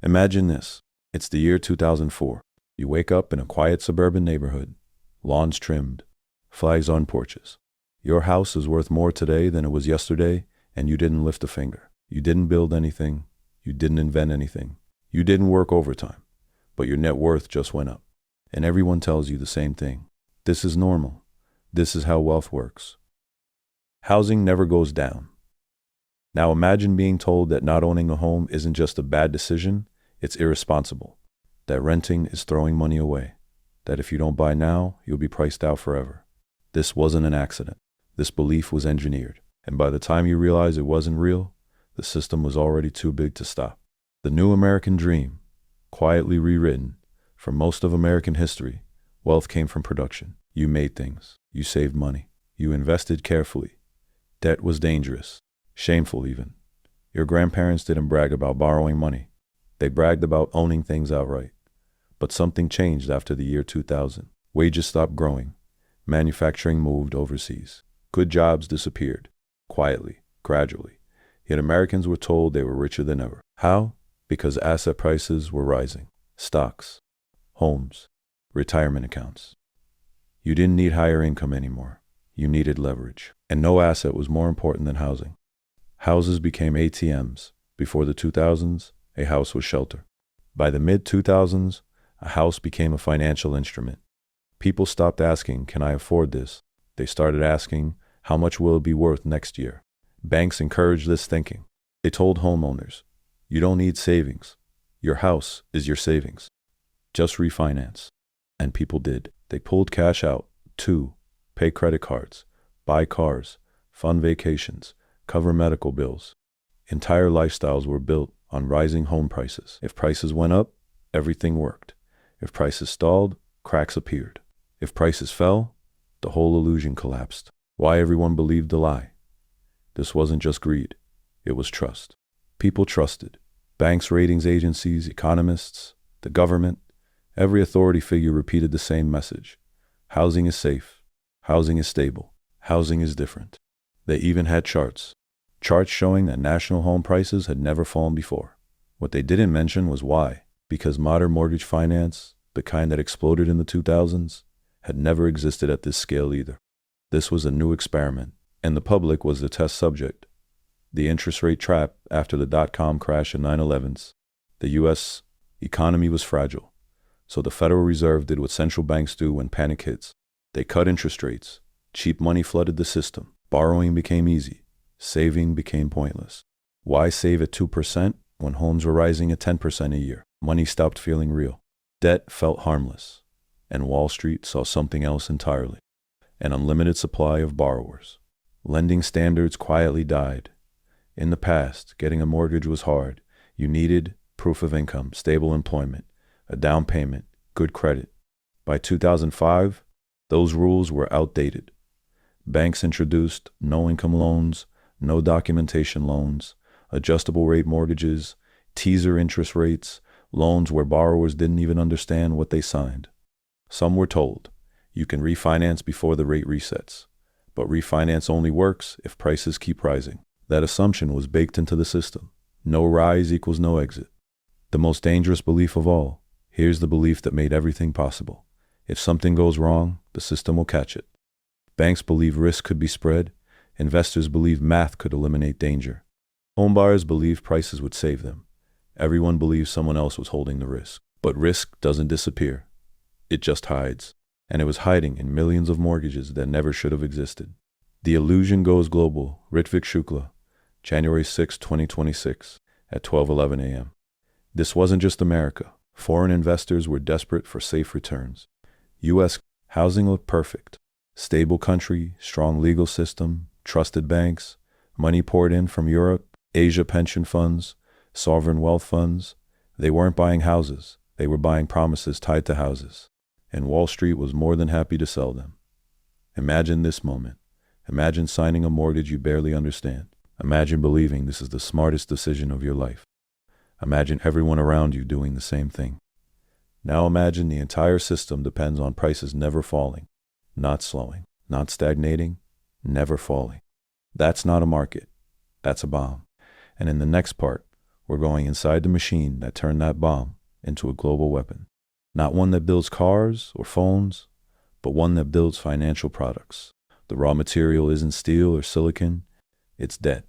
Imagine this. It's the year 2004. You wake up in a quiet suburban neighborhood, lawns trimmed, flags on porches. Your house is worth more today than it was yesterday, and you didn't lift a finger. You didn't build anything. You didn't invent anything. You didn't work overtime. But your net worth just went up. And everyone tells you the same thing. This is normal. This is how wealth works. Housing never goes down. Now imagine being told that not owning a home isn't just a bad decision, it's irresponsible. That renting is throwing money away. That if you don't buy now, you'll be priced out forever. This wasn't an accident. This belief was engineered. And by the time you realize it wasn't real, the system was already too big to stop. The new American dream, quietly rewritten. For most of American history, wealth came from production. You made things. You saved money. You invested carefully. Debt was dangerous, shameful even. Your grandparents didn't brag about borrowing money. They bragged about owning things outright. But something changed after the year 2000. Wages stopped growing. Manufacturing moved overseas. Good jobs disappeared, quietly, gradually. Yet Americans were told they were richer than ever. How? Because asset prices were rising. Stocks, homes, retirement accounts. You didn't need higher income anymore. You needed leverage. And no asset was more important than housing. Houses became ATMs. Before the 2000s, a house was shelter. By the mid-2000s, a house became a financial instrument. People stopped asking, can I afford this? They started asking, how much will it be worth next year? Banks encouraged this thinking. They told homeowners, you don't need savings. Your house is your savings. Just refinance. And people did. They pulled cash out to pay credit cards, buy cars, fund vacations, cover medical bills. Entire lifestyles were built on rising home prices. If prices went up, everything worked. If prices stalled, cracks appeared. If prices fell, the whole illusion collapsed. Why everyone believed the lie? This wasn't just greed. It was trust. People trusted. Banks, ratings agencies, economists, the government. Every authority figure repeated the same message. Housing is safe. Housing is stable. Housing is different. They even had charts. Charts showing that national home prices had never fallen before. What they didn't mention was why. Because modern mortgage finance, the kind that exploded in the 2000s, had never existed at this scale either. This was a new experiment, and the public was the test subject. The interest rate trap after the dot-com crash in 9/11s. The U.S. economy was fragile, so the Federal Reserve did what central banks do when panic hits. They cut interest rates. Cheap money flooded the system. Borrowing became easy. Saving became pointless. Why save at 2% when homes were rising at 10% a year? Money stopped feeling real. Debt felt harmless. And Wall Street saw something else entirely. An unlimited supply of borrowers. Lending standards quietly died. In the past, getting a mortgage was hard. You needed proof of income, stable employment, a down payment, good credit. By 2005, those rules were outdated. Banks introduced no-income loans, no documentation loans, adjustable rate mortgages, teaser interest rates, loans where borrowers didn't even understand what they signed. Some were told, you can refinance before the rate resets, but refinance only works if prices keep rising. That assumption was baked into the system. No rise equals no exit. The most dangerous belief of all, here's the belief that made everything possible. If something goes wrong, the system will catch it. Banks believe risk could be spread. Investors believe math could eliminate danger. Homebuyers believe prices would save them. Everyone believes someone else was holding the risk. But risk doesn't disappear. It just hides. And it was hiding in millions of mortgages that never should have existed. The illusion goes global. Ritvik Shukla, January 6, 2026, at 12:11 a.m. This wasn't just America. Foreign investors were desperate for safe returns. U.S. housing looked perfect. Stable country, strong legal system, trusted banks, money poured in from Europe, Asia pension funds, sovereign wealth funds. They weren't buying houses. They were buying promises tied to houses. And Wall Street was more than happy to sell them. Imagine this moment. Imagine signing a mortgage you barely understand. Imagine believing this is the smartest decision of your life. Imagine everyone around you doing the same thing. Now imagine the entire system depends on prices never falling, not slowing, not stagnating, never falling. That's not a market. That's a bomb. And in the next part, We're going inside the machine that turned that bomb into a global weapon. Not one that builds cars or phones, but one that builds financial products. The raw material isn't steel or silicon, it's debt.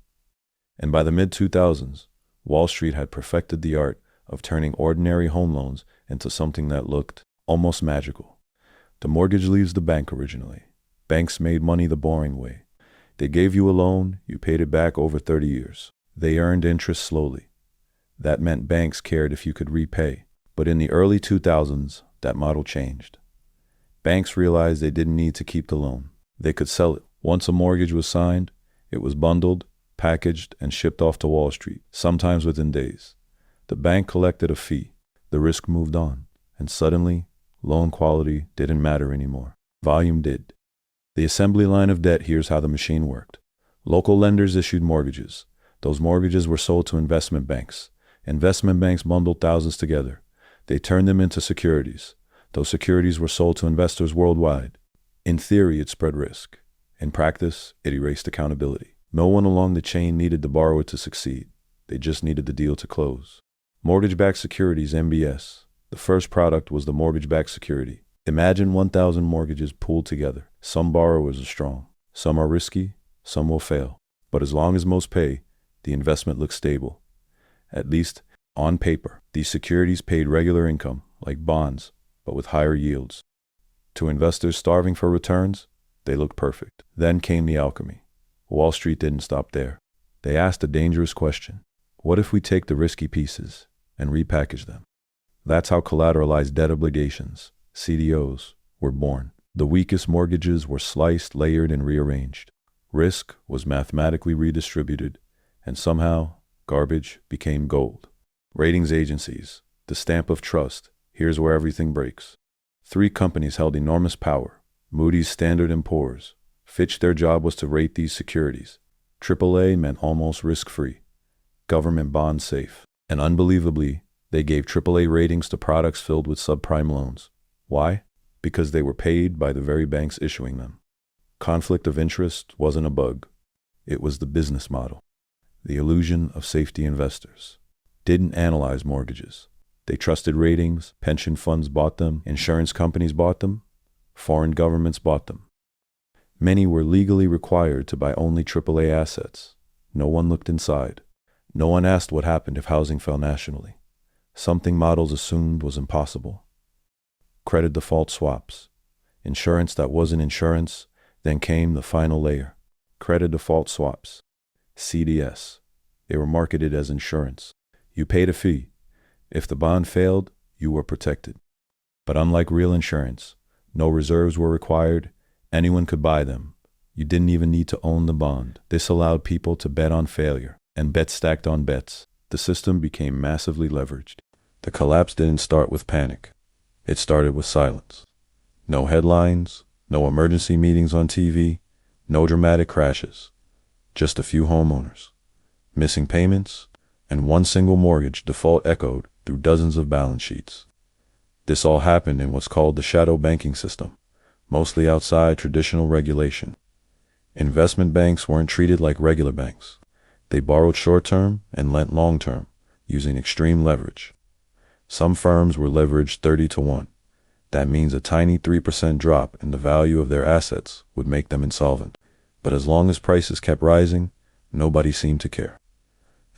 And by the mid-2000s, Wall Street had perfected the art of turning ordinary home loans into something that looked almost magical. The mortgage leaves the bank originally. Banks made money the boring way. They gave you a loan, you paid it back over 30 years. They earned interest slowly. That meant banks cared if you could repay. But in the early 2000s, that model changed. Banks realized they didn't need to keep the loan. They could sell it. Once a mortgage was signed, it was bundled, packaged, and shipped off to Wall Street, sometimes within days. The bank collected a fee. The risk moved on. And suddenly, loan quality didn't matter anymore. Volume did. The assembly line of debt, here's how the machine worked. Local lenders issued mortgages. Those mortgages were sold to investment banks. Investment banks bundled thousands together. They turned them into securities. Those securities were sold to investors worldwide. In theory, it spread risk. In practice, it erased accountability. No one along the chain needed the borrower to succeed. They just needed the deal to close. Mortgage-backed securities, MBS. The first product was the mortgage-backed security. Imagine 1,000 mortgages pooled together. Some borrowers are strong. Some are risky. Some will fail. But as long as most pay, the investment looks stable. At least on paper. These securities paid regular income, like bonds, but with higher yields. To investors starving for returns, they looked perfect. Then came the alchemy. Wall Street didn't stop there. They asked a dangerous question. What if we take the risky pieces and repackage them? That's how collateralized debt obligations, CDOs, were born. The weakest mortgages were sliced, layered, and rearranged. Risk was mathematically redistributed, and somehow garbage became gold. Ratings agencies, the stamp of trust, here's where everything breaks. 3 companies held enormous power. Moody's, Standard & Poor's. Fitch, their job was to rate these securities. AAA meant almost risk-free. Government bonds safe. And unbelievably, they gave AAA ratings to products filled with subprime loans. Why? Because they were paid by the very banks issuing them. Conflict of interest wasn't a bug. It was the business model. The illusion of safety. Investors didn't analyze mortgages. They trusted ratings. Pension funds bought them. Insurance companies bought them. Foreign governments bought them. Many were legally required to buy only AAA assets. No one looked inside. No one asked what happened if housing fell nationally. Something models assumed was impossible. Credit default swaps. Insurance that wasn't insurance. Then came the final layer. Credit default swaps. CDS. They were marketed as insurance. You paid a fee. If the bond failed, you were protected. But unlike real insurance, no reserves were required. Anyone could buy them. You didn't even need to own the bond. This allowed people to bet on failure, and bets stacked on bets. The system became massively leveraged. The collapse didn't start with panic. It started with silence. No headlines, no emergency meetings on TV, no dramatic crashes. Just a few homeowners, missing payments, and one single mortgage default echoed through dozens of balance sheets. This all happened in what's called the shadow banking system, mostly outside traditional regulation. Investment banks weren't treated like regular banks. They borrowed short-term and lent long-term, using extreme leverage. Some firms were leveraged 30-1. That means a tiny 3% drop in the value of their assets would make them insolvent. But as long as prices kept rising, nobody seemed to care.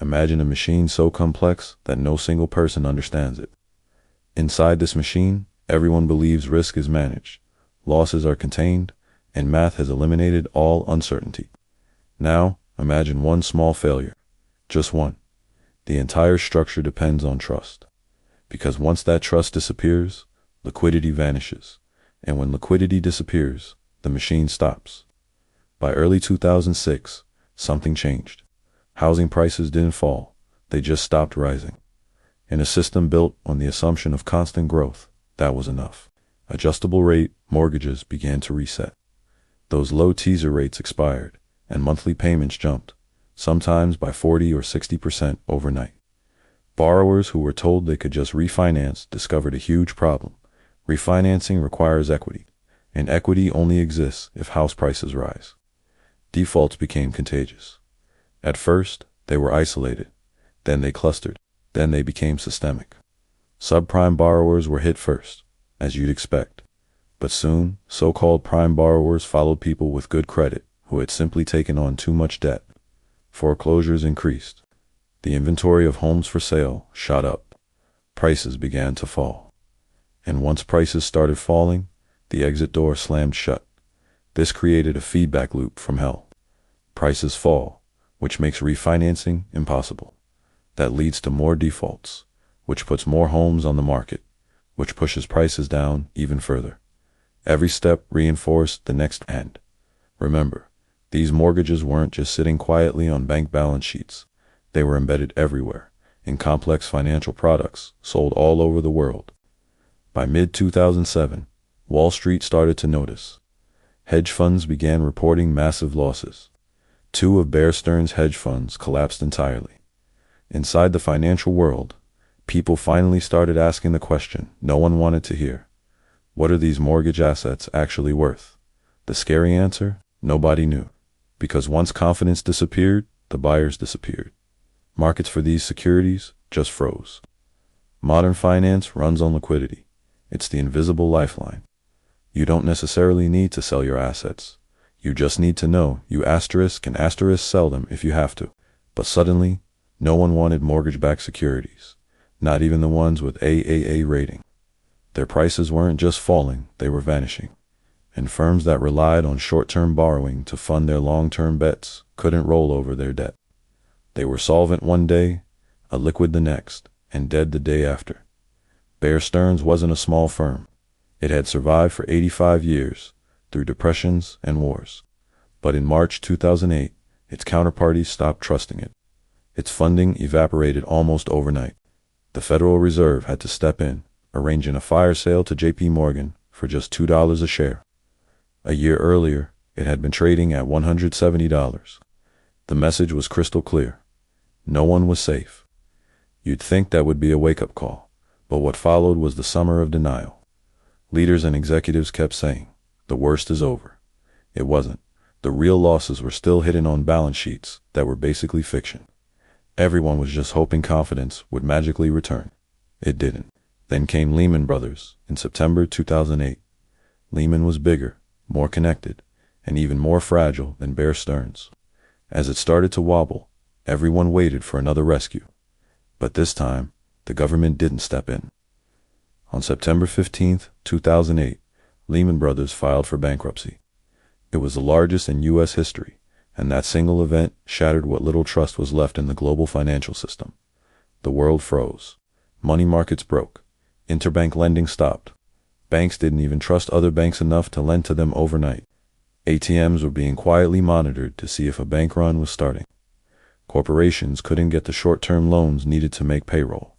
Imagine a machine so complex that no single person understands it. Inside this machine, everyone believes risk is managed, losses are contained, and math has eliminated all uncertainty. Now, imagine one small failure. Just one. The entire structure depends on trust. Because once that trust disappears, liquidity vanishes. And when liquidity disappears, the machine stops. By early 2006, something changed. Housing prices didn't fall. They just stopped rising. In a system built on the assumption of constant growth, that was enough. Adjustable rate mortgages began to reset. Those low teaser rates expired, and monthly payments jumped, sometimes by 40 or 60% overnight. Borrowers who were told they could just refinance discovered a huge problem. Refinancing requires equity, and equity only exists if house prices rise. Defaults became contagious. At first, they were isolated. Then they clustered. Then they became systemic. Subprime borrowers were hit first, as you'd expect. But soon, so-called prime borrowers followed people with good credit who had simply taken on too much debt. Foreclosures increased. The inventory of homes for sale shot up. Prices began to fall. And once prices started falling, the exit door slammed shut. This created a feedback loop from hell. Prices fall, which makes refinancing impossible. That leads to more defaults, which puts more homes on the market, which pushes prices down even further. Every step reinforced the next end. Remember, these mortgages weren't just sitting quietly on bank balance sheets. They were embedded everywhere, in complex financial products sold all over the world. By mid-2007, Wall Street started to notice. Hedge funds began reporting massive losses. 2 of Bear Stearns' hedge funds collapsed entirely. Inside the financial world, people finally started asking the question no one wanted to hear. What are these mortgage assets actually worth? The scary answer? Nobody knew. Because once confidence disappeared, the buyers disappeared. Markets for these securities just froze. Modern finance runs on liquidity. It's the invisible lifeline. You don't necessarily need to sell your assets. You just need to know you can sell them if you have to. But suddenly, no one wanted mortgage-backed securities, not even the ones with AAA rating. Their prices weren't just falling, they were vanishing. And firms that relied on short-term borrowing to fund their long-term bets couldn't roll over their debt. They were solvent one day, illiquid the next, and dead the day after. Bear Stearns wasn't a small firm. It had survived for 85 years, through depressions and wars. But in March 2008, its counterparties stopped trusting it. Its funding evaporated almost overnight. The Federal Reserve had to step in, arranging a fire sale to J.P. Morgan for just $2 a share. A year earlier, it had been trading at $170. The message was crystal clear. No one was safe. You'd think that would be a wake-up call, but what followed was the summer of denial. Leaders and executives kept saying, the worst is over. It wasn't. The real losses were still hidden on balance sheets that were basically fiction. Everyone was just hoping confidence would magically return. It didn't. Then came Lehman Brothers in September 2008. Lehman was bigger, more connected, and even more fragile than Bear Stearns. As it started to wobble, everyone waited for another rescue. But this time, the government didn't step in. On September 15, 2008, Lehman Brothers filed for bankruptcy. It was the largest in U.S. history, and that single event shattered what little trust was left in the global financial system. The world froze. Money markets broke. Interbank lending stopped. Banks didn't even trust other banks enough to lend to them overnight. ATMs were being quietly monitored to see if a bank run was starting. Corporations couldn't get the short-term loans needed to make payroll.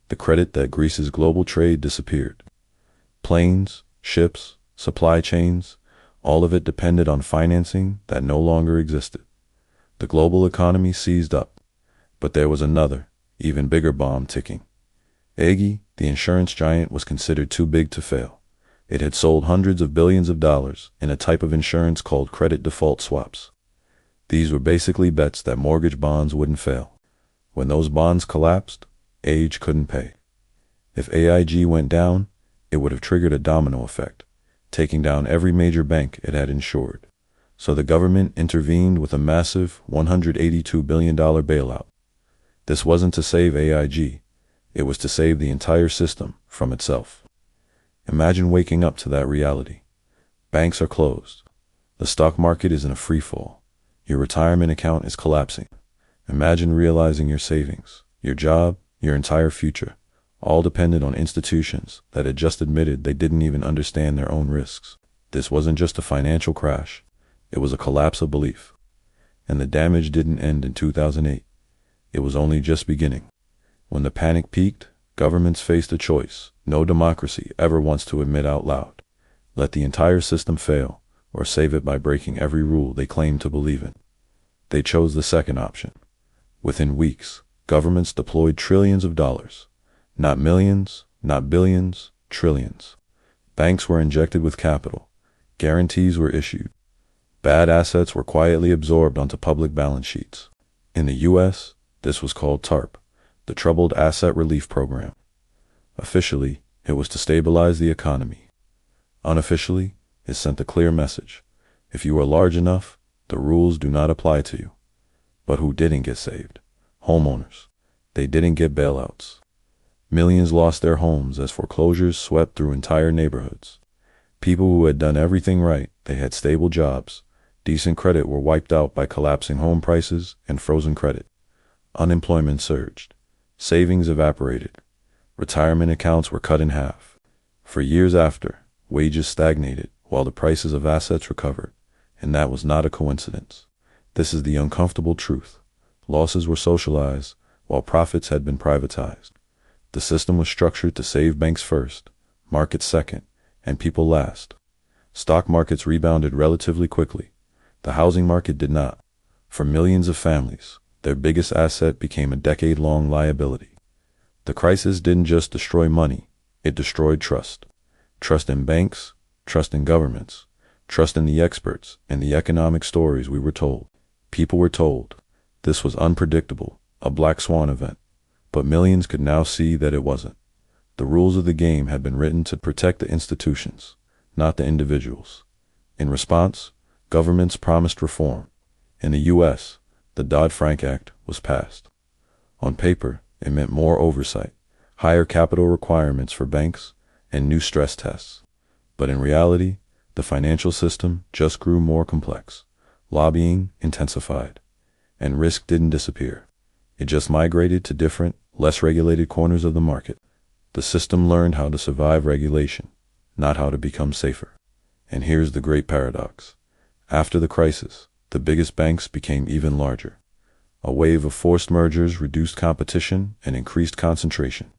The credit that greases global trade disappeared. Planes, ships, supply chains, all of it depended on financing that no longer existed. The global economy seized up, but there was another, even bigger bomb ticking. Aggie, the insurance giant, was considered too big to fail. It had sold hundreds of billions of dollars in a type of insurance called credit default swaps. These were basically bets that mortgage bonds wouldn't fail. When those bonds collapsed, AGE couldn't pay. If AIG went down, it would have triggered a domino effect, taking down every major bank it had insured. So the government intervened with a massive $182 billion bailout. This wasn't to save AIG, it was to save the entire system from itself. Imagine waking up to that reality. Banks are closed. The stock market is in a free fall. Your retirement account is collapsing. Imagine realizing your savings, your job, your entire future, all depended on institutions that had just admitted they didn't even understand their own risks. This wasn't just a financial crash. It was a collapse of belief. And the damage didn't end in 2008. It was only just beginning. When the panic peaked, governments faced a choice no democracy ever wants to admit out loud. Let the entire system fail, or save it by breaking every rule they claim to believe in. They chose the second option. Within weeks, governments deployed trillions of dollars. Not millions, not billions, trillions. Banks were injected with capital. Guarantees were issued. Bad assets were quietly absorbed onto public balance sheets. In the U.S., this was called TARP, the Troubled Asset Relief Program. Officially, it was to stabilize the economy. Unofficially, it sent a clear message. If you are large enough, the rules do not apply to you. But who didn't get saved? Homeowners. They didn't get bailouts. Millions lost their homes as foreclosures swept through entire neighborhoods. People who had done everything right, they had stable jobs, decent credit, were wiped out by collapsing home prices and frozen credit. Unemployment surged. Savings evaporated. Retirement accounts were cut in half. For years after, wages stagnated while the prices of assets recovered, and that was not a coincidence. This is the uncomfortable truth. Losses were socialized while profits had been privatized. The system was structured to save banks first, markets second, and people last. Stock markets rebounded relatively quickly. The housing market did not. For millions of families, their biggest asset became a decade-long liability. The crisis didn't just destroy money, it destroyed trust. Trust in banks, trust in governments, trust in the experts and the economic stories we were told. People were told this was unpredictable, a black swan event. But millions could now see that it wasn't. The rules of the game had been written to protect the institutions, not the individuals. In response, governments promised reform. In the U.S., the Dodd-Frank Act was passed. On paper, it meant more oversight, higher capital requirements for banks, and new stress tests. But in reality, the financial system just grew more complex. Lobbying intensified, and risk didn't disappear. It just migrated to different, less regulated corners of the market. The system learned how to survive regulation, not how to become safer. And here's the great paradox. After the crisis, the biggest banks became even larger. A wave of forced mergers reduced competition and increased concentration.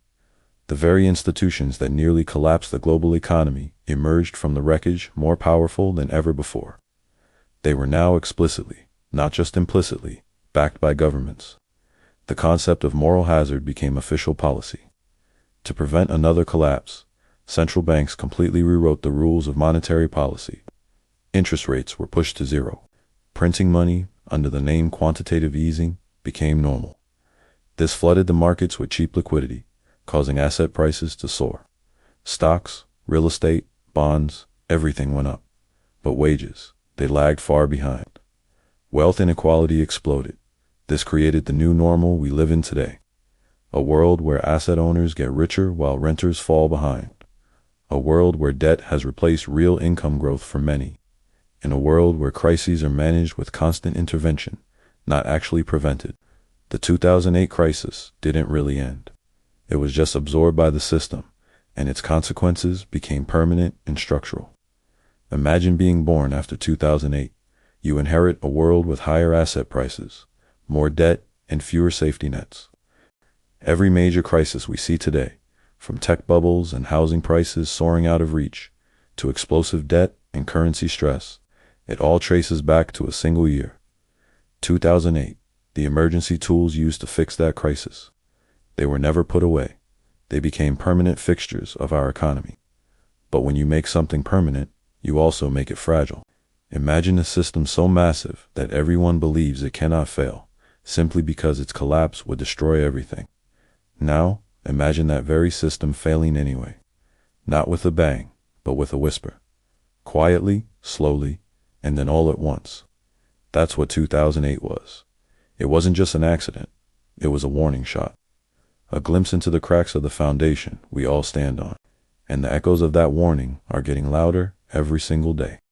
The very institutions that nearly collapsed the global economy emerged from the wreckage more powerful than ever before. They were now explicitly, not just implicitly, backed by governments. The concept of moral hazard became official policy. To prevent another collapse, central banks completely rewrote the rules of monetary policy. Interest rates were pushed to zero. Printing money, under the name quantitative easing, became normal. This flooded the markets with cheap liquidity, causing asset prices to soar. Stocks, real estate, bonds, everything went up. But wages, they lagged far behind. Wealth inequality exploded. This created the new normal we live in today. A world where asset owners get richer while renters fall behind. A world where debt has replaced real income growth for many. In a world where crises are managed with constant intervention, not actually prevented. The 2008 crisis didn't really end. It was just absorbed by the system, and its consequences became permanent and structural. Imagine being born after 2008. You inherit a world with higher asset prices, more debt, and fewer safety nets. Every major crisis we see today, from tech bubbles and housing prices soaring out of reach, to explosive debt and currency stress, it all traces back to a single year. 2008, the emergency tools used to fix that crisis. They were never put away. They became permanent fixtures of our economy. But when you make something permanent, you also make it fragile. Imagine a system so massive that everyone believes it cannot fail, simply because its collapse would destroy everything. Now, imagine that very system failing anyway. Not with a bang, but with a whisper. Quietly, slowly, and then all at once. That's what 2008 was. It wasn't just an accident. It was a warning shot. A glimpse into the cracks of the foundation we all stand on. And the echoes of that warning are getting louder every single day.